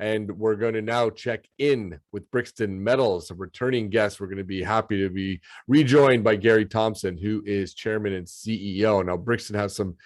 And we're going to now check in with Brixton Metals, a returning guest. We're going to be happy to be rejoined by Gary Thompson, who is chairman and CEO. Now, Brixton has some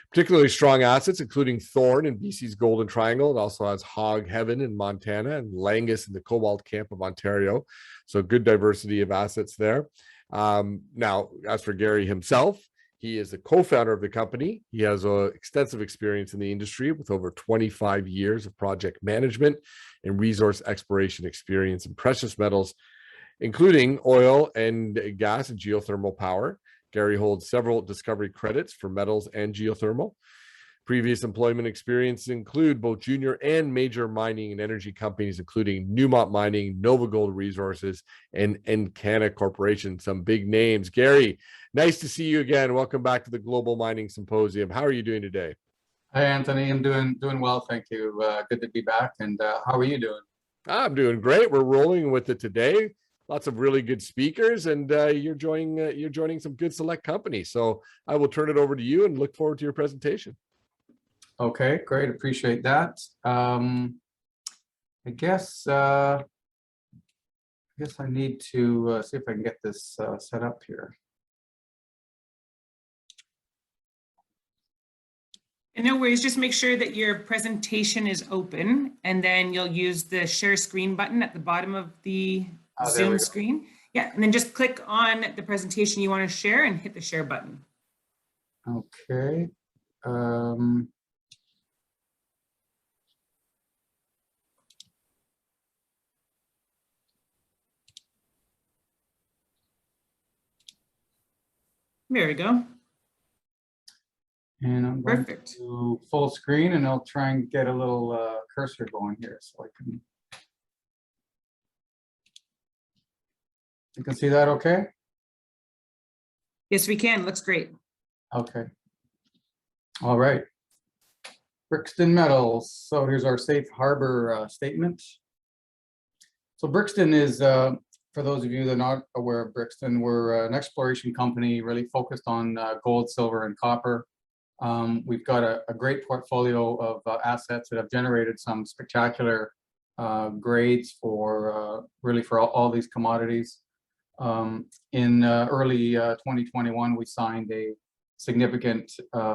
particularly strong assets, including Thorn in BC's Golden Triangle. It also has Hog Heaven in Montana and Langus in the Cobalt Camp of Ontario. So good diversity of assets there. Now, as for Gary himself, he is the co-founder of the company. He has extensive experience in the industry with over 25 years of project management and resource exploration experience in precious metals, including oil and gas and geothermal power. Gary holds several discovery credits for metals and geothermal. Previous employment experiences include both junior and major mining and energy companies, including Newmont Mining, Nova Gold Resources, and Encana Corporation, some big names. Gary, nice to see you again. Welcome back to the Global Mining Symposium. How are you doing today? Hi, Anthony. I'm doing well, thank you. Good to be back. And how are you doing? I'm doing great. We're rolling with it today. Lots of really good speakers, and you're joining some good select companies. So I will turn it over to you and look forward to your presentation. Okay, great. Appreciate that. I guess I need to see if I can get this set up here. And no worries, just make sure that your presentation is open, and then you'll use the share screen button at the bottom of the Zoom screen. Yeah, and then just click on the presentation you want to share and hit the share button. Okay. There we go. And I'm going to full screen, and I'll try and get a little cursor going here so I can. You can see that okay? Yes, we can. Looks great. Okay. All right. Brixton Metals. So here's our safe harbor statement. So Brixton is, for those of you that are not aware of Brixton, we're an exploration company really focused on gold, silver, and copper. We've got a great portfolio of assets that have generated some spectacular grades for really for all these commodities. In early 2021, we signed a significant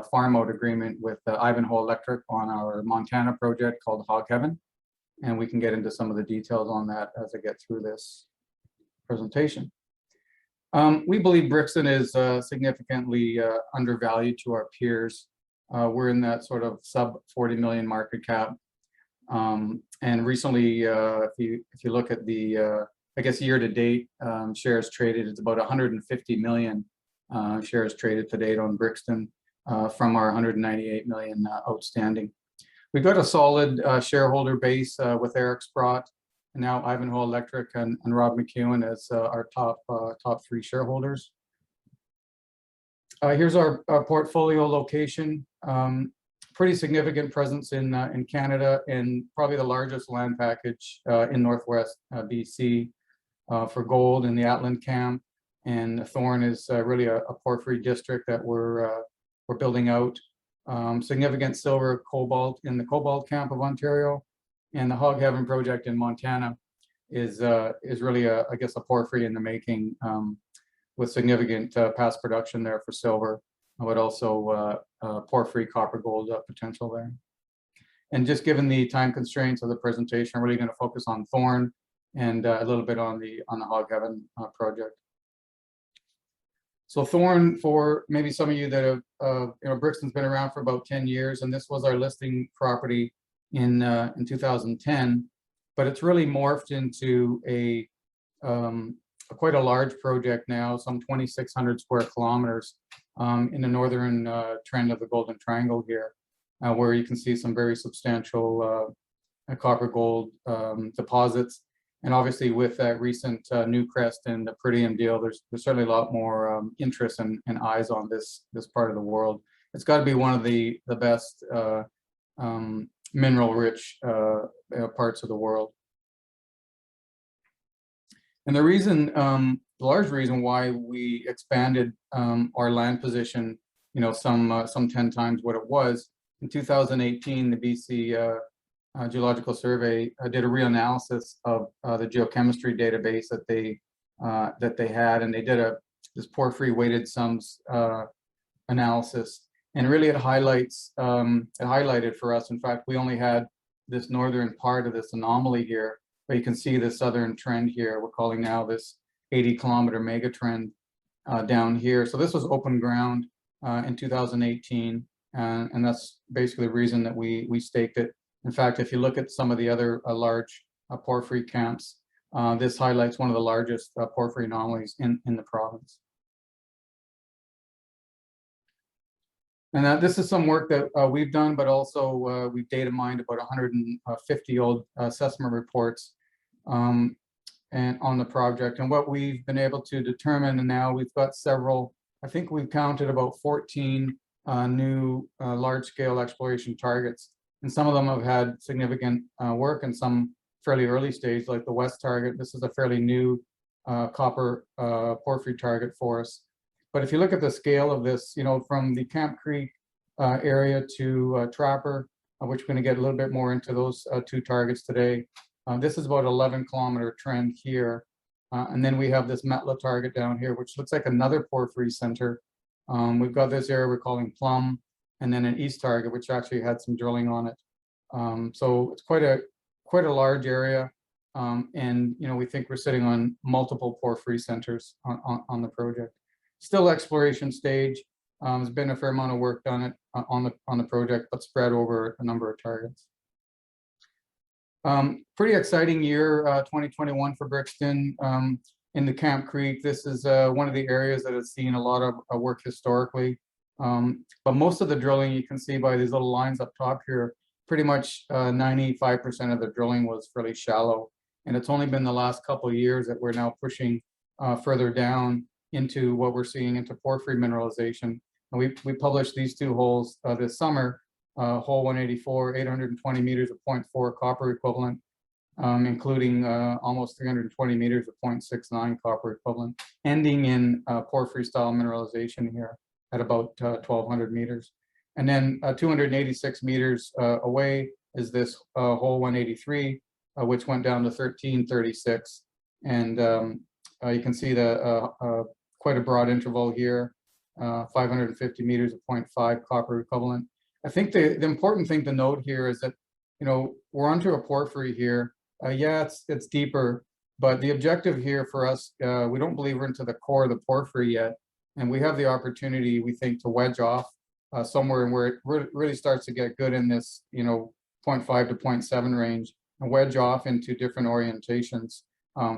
farm out agreement with Ivanhoe Electric on our Montana project called Hog Heaven, and we can get into some of the details on that as I get through this presentation. We believe Brixton is significantly undervalued to our peers. We're in that sort of sub 40 million market cap. And recently, if you look at the, I guess year to date shares traded, it's about 150 million shares traded to date on Brixton from our 198 million outstanding. We've got a solid shareholder base with Eric Sprott, and now Ivanhoe Electric and Rob McEwen as our top three shareholders. Here's our portfolio location. Pretty significant presence in Canada, and probably the largest land package in Northwest BC for gold in the Atlant Camp. And Thorn is really a porphyry district that we're building out. Significant silver, cobalt in the Cobalt Camp of Ontario, and the Hog Heaven project in Montana is really I guess a porphyry in the making, with significant past production there for silver, but also porphyry copper gold potential there. And just given the time constraints of the presentation, I'm really going to focus on Thorn and a little bit on the Hog Heaven project. So Thorn, for maybe some of you that have, Brixton's been around for about 10 years, and this was our listing property in 2010, but it's really morphed into a quite a large project now, some 2,600 square kilometers in the northern trend of the Golden Triangle here, where you can see some very substantial copper gold deposits. And obviously with that recent Newcrest and the Pretium deal, there's certainly a lot more interest and eyes on this part of the world. It's got to be one of the best mineral rich parts of the world. And the reason, the large reason why we expanded our land position, some 10 times what it was, in 2018, the BC Geological Survey did a reanalysis of the geochemistry database that they had, and they did this porphyry weighted sums analysis, and really it highlighted for us. In fact, we only had this northern part of this anomaly here, but you can see the southern trend here. We're calling now this 80-kilometer mega trend down here. So this was open ground in 2018, and that's basically the reason that we staked it. In fact, if you look at some of the other large porphyry camps, this highlights one of the largest porphyry anomalies in the province. And this is some work that we've done, but also we've data mined about 150 old assessment reports and on the project. And what we've been able to determine, and now we've got several, I think we've counted about 14 new large-scale exploration targets. And some of them have had significant work, and some fairly early stage, like the West target. This is a fairly new copper porphyry target for us. But if you look at the scale of this, you know, from the Camp Creek area to Trapper, which we're going to get a little bit more into those two targets today. This is about 11-kilometer trend here. And then we have this Metla target down here, which looks like another porphyry center. We've got this area we're calling Plum, and then an east target, which actually had some drilling on it. So it's quite a large area. And, you know, we think we're sitting on multiple porphyry centers on the project. Still exploration stage. There's been a fair amount of work done on the project, but spread over a number of targets. Pretty exciting year, 2021 for Brixton. In the Camp Creek, this is one of the areas that has seen a lot of work historically. But most of the drilling, you can see by these little lines up top here, pretty much 95% of the drilling was fairly shallow. And it's only been the last couple of years that we're now pushing further down into what we're seeing into porphyry mineralization. And we published these two holes this summer, hole 184, 820 meters of 0.4 copper equivalent, including almost 320 meters of 0.69 copper equivalent, ending in porphyry style mineralization here at about 1,200 meters. And then 286 meters away is this hole 183, which went down to 1336. And you can see quite a broad interval here, 550 meters of 0.5 copper equivalent. I think the important thing to note here is that, you know, we're onto a porphyry here. Yeah, it's deeper, but the objective here for us, we don't believe we're into the core of the porphyry yet. And we have the opportunity, we think, to wedge off somewhere where it really starts to get good in this, you know, 0.5 to 0.7 range, and wedge off into different orientations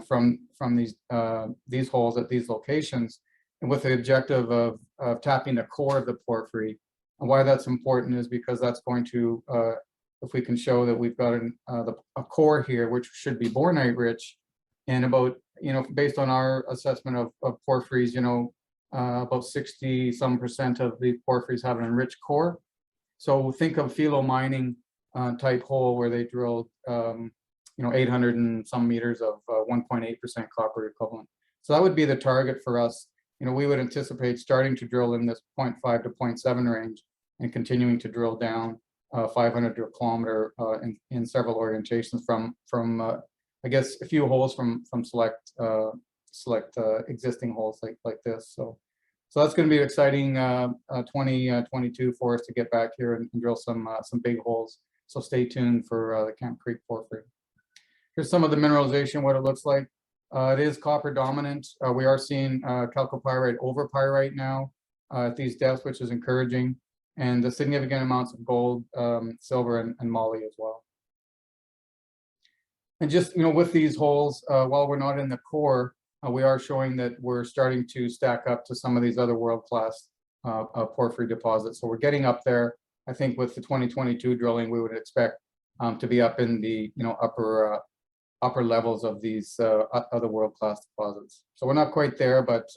from these holes at these locations, and with the objective of tapping the core of the porphyry. And why that's important is because that's going to, if we can show that we've got a core here, which should be bornite rich, and about, you know, based on our assessment of porphyries, you know, about 60% of the porphyries have an enriched core. So think of philo mining type hole where they drilled, you know, 800 and some meters of 1.8% copper equivalent. So that would be the target for us. You know, we would anticipate starting to drill in this 0.5 to 0.7 range and continuing to drill down 500 to a kilometer in several orientations from I guess a few holes from select existing holes like this. So that's going to be an exciting 2022 for us to get back here and drill some big holes. So stay tuned for the Camp Creek porphyry. Here's some of the mineralization, what it looks like. It is copper dominant. We are seeing chalcopyrite over pyrite now at these depths, which is encouraging, and the significant amounts of gold, silver, and moly as well. And just, you know, with these holes, while we're not in the core, we are showing that we're starting to stack up to some of these other world-class porphyry deposits. So we're getting up there. I think with the 2022 drilling, we would expect to be up in the, you know, upper levels of these other world-class deposits. So we're not quite there, but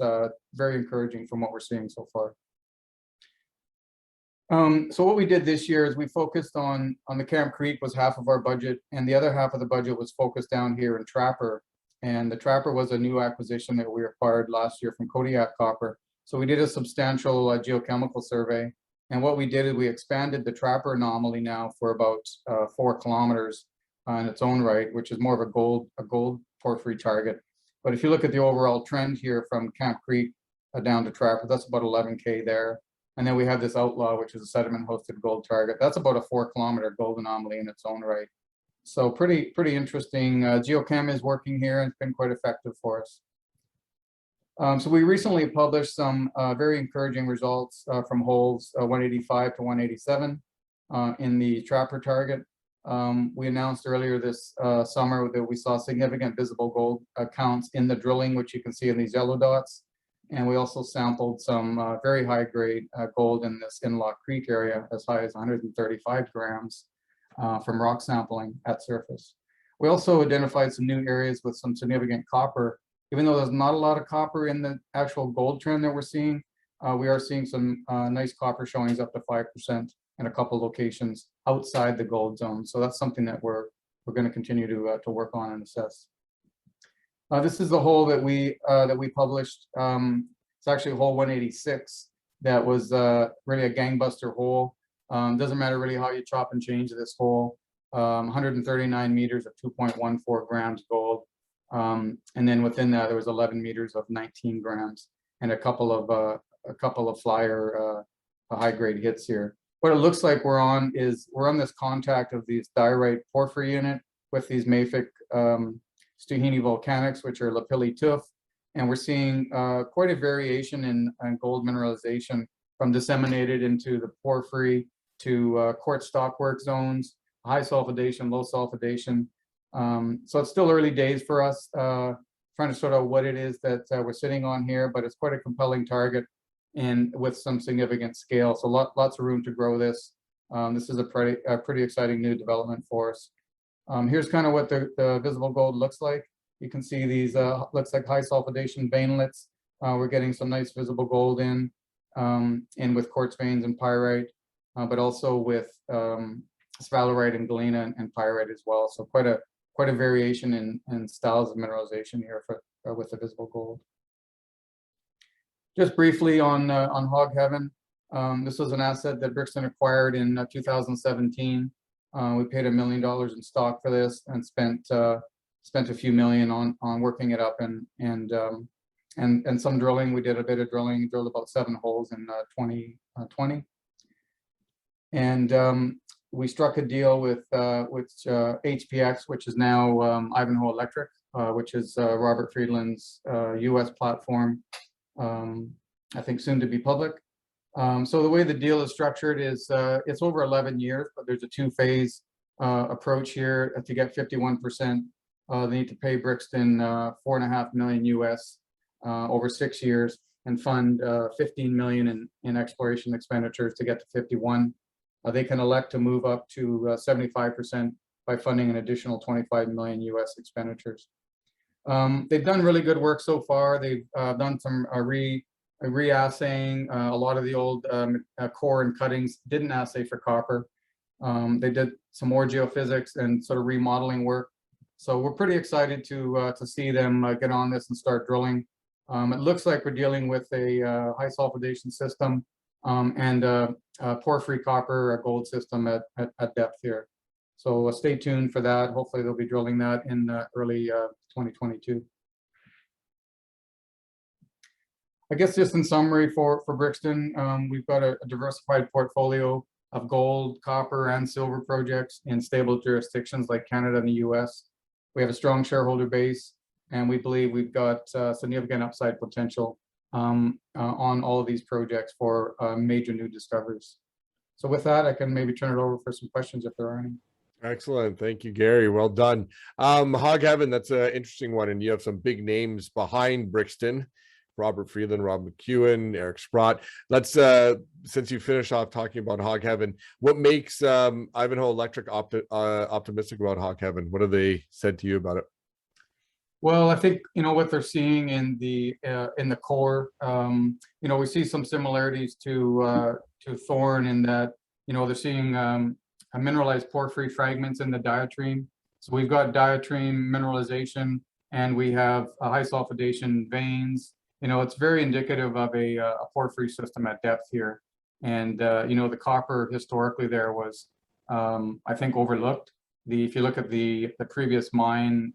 very encouraging from what we're seeing so far. So what we did this year is we focused on the Camp Creek was half of our budget, and the other half of the budget was focused down here in Trapper. And the Trapper was a new acquisition that we acquired last year from Kodiak Copper. So we did a substantial geochemical survey, And what we did is we expanded the Trapper anomaly now for about 4 kilometers in its own right, which is more of a gold porphyry target. But if you look at the overall trend here from Camp Creek down to Trapper, that's about 11K there. And then we have this Outlaw, which is a sediment-hosted gold target. That's about a 4-kilometer gold anomaly in its own right. So pretty interesting. GeoChem is working here and it's been quite effective for us. So we recently published some very encouraging results from holes 185 to 187 in the Trapper target. We announced earlier this summer that we saw significant visible gold counts in the drilling, which you can see in these yellow dots. And we also sampled some very high grade gold in this Inlock Creek area, as high as 135 grams from rock sampling at surface. We also identified some new areas with some significant copper. Even though there's not a lot of copper in the actual gold trend that we're seeing, we are seeing some nice copper showings up to 5% in a couple locations outside the gold zone. So that's something that we're going to continue to work on and assess. This is the hole that we published. It's actually hole 186. That was really a gangbuster hole. Doesn't matter really how you chop and change this hole. 139 meters of 2.14 grams gold. And then within that, there was 11 meters of 19 grams and a couple of flyer high grade hits here. What it looks like we're on this contact of these diorite porphyry in it with these mafic Stuhini volcanics, which are lapilli tuff. And we're seeing quite a variation in gold mineralization from disseminated into the porphyry to quartz stockwork zones, high sulfidation, low sulfidation. So it's still early days for us, trying to sort out what it is that we're sitting on here, but it's quite a compelling target and with some significant scale. So lots of room to grow this. This is a pretty exciting new development for us. Here's kind of what the visible gold looks like. You can see these looks like high sulfidation veinlets. We're getting some nice visible gold in with quartz veins and pyrite, but also with sphalerite and galena and pyrite as well. So quite a variation in styles of mineralization here with the visible gold. Just briefly on Hog Heaven, this was an asset that Brixton acquired in 2017. We paid $1 million in stock for this and spent a few million on working it up and some drilling. We did a bit of drilling, drilled about 7 holes in 2020, and we struck a deal with HPX, which is now Ivanhoe Electric, which is Robert Friedland's U.S. platform. I think soon to be public. So the way the deal is structured is it's over 11 years, but there's a 2-phase approach here. To get 51%, they need to pay Brixton $4.5 million US over 6 years and fund $15 million in exploration expenditures to get to 51. They can elect to move up to 75% by funding an additional $25 million US expenditures. They've done really good work so far. They've done some re-assaying. A lot of the old core and cuttings didn't assay for copper. They did some more geophysics and sort of remodeling work. So we're pretty excited to see them get on this and start drilling. It looks like we're dealing with a high sulfidation system and a porphyry copper gold system at depth here. So stay tuned for that. Hopefully they'll be drilling that in early 2022. I guess just in summary for Brixton, we've got a diversified portfolio of gold, copper, and silver projects in stable jurisdictions like Canada and the US. We have a strong shareholder base, and we believe we've got significant upside potential on all of these projects for major new discoveries. So with that, I can maybe turn it over for some questions if there are any. Excellent. Thank you, Gary. Well done. Hog Heaven, that's an interesting one. And you have some big names behind Brixton. Robert Friedland, Rob McEwen, Eric Sprott. Let's, since you finished off talking about Hog Heaven, what makes Ivanhoe Electric optimistic about Hog Heaven? What have they said to you about it? Well, I think, what they're seeing in the core, we see some similarities to Thorn in that, they're seeing mineralized porphyry fragments in the diatreme. So we've got diatreme mineralization, and we have high sulfidation veins. It's very indicative of a porphyry system at depth here. And, you know, the copper historically there was, I think, overlooked. If you look at the previous mine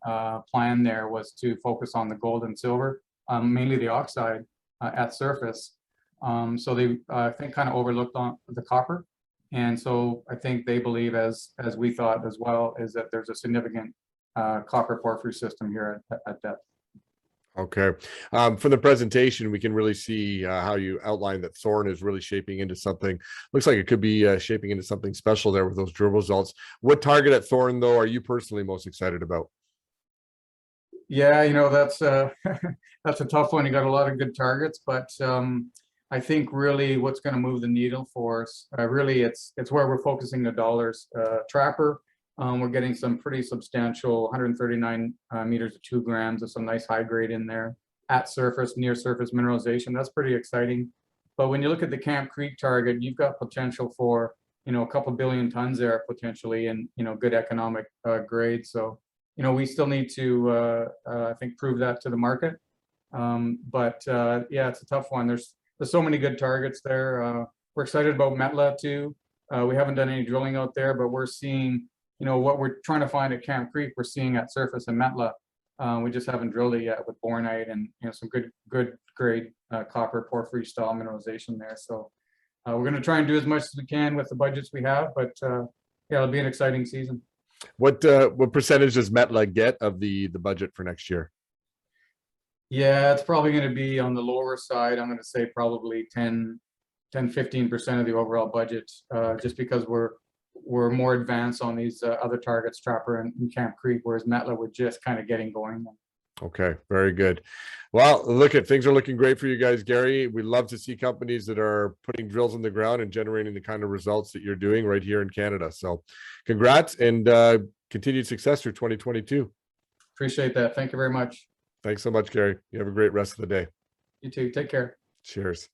plan, there was to focus on the gold and silver, mainly the oxide at surface. So they, I think, kind of overlooked on the copper. And so I think they believe, as we thought as well, is that there's a significant copper porphyry system here at depth. Okay. From the presentation, we can really see how you outlined that Thorn is really shaping into something. Looks like it could be shaping into something special there with those drill results. What target at Thorn, though, are you personally most excited about? Yeah, you know, that's that's a tough one. You got a lot of good targets, but I think really what's going to move the needle for us, really, it's where we're focusing the dollars. Trapper. We're getting some pretty substantial 139 meters of 2 grams of some nice high grade in there at surface, near surface mineralization. That's pretty exciting. But when you look at the Camp Creek target, you've got potential for, you know, a couple billion tons there potentially, and, you know, good economic grade. So, you know, we still need to, I think, prove that to the market. But yeah, it's a tough one. There's so many good targets there. We're excited about Metla too. We haven't done any drilling out there, but we're seeing, you know, what we're trying to find at Camp Creek, we're seeing at surface in Metla. We just haven't drilled it yet with bornite and, you know, some good grade copper porphyry style mineralization there. So we're going to try and do as much as we can with the budgets we have, but yeah, it'll be an exciting season. What percentage does Metla get of the budget for next year? Yeah, it's probably going to be on the lower side. I'm going to say probably 10-15% of the overall budget, just because we're more advanced on these other targets, Trapper and Camp Creek, whereas Metla we're just kind of getting going. Okay, very good. Well, look, at things are looking great for you guys, Gary. We love to see companies that are putting drills in the ground and generating the kind of results that you're doing right here in Canada. So congrats and continued success through 2022. Appreciate that. Thank you very much. Thanks so much, Gary. You have a great rest of the day. You too. Take care. Cheers.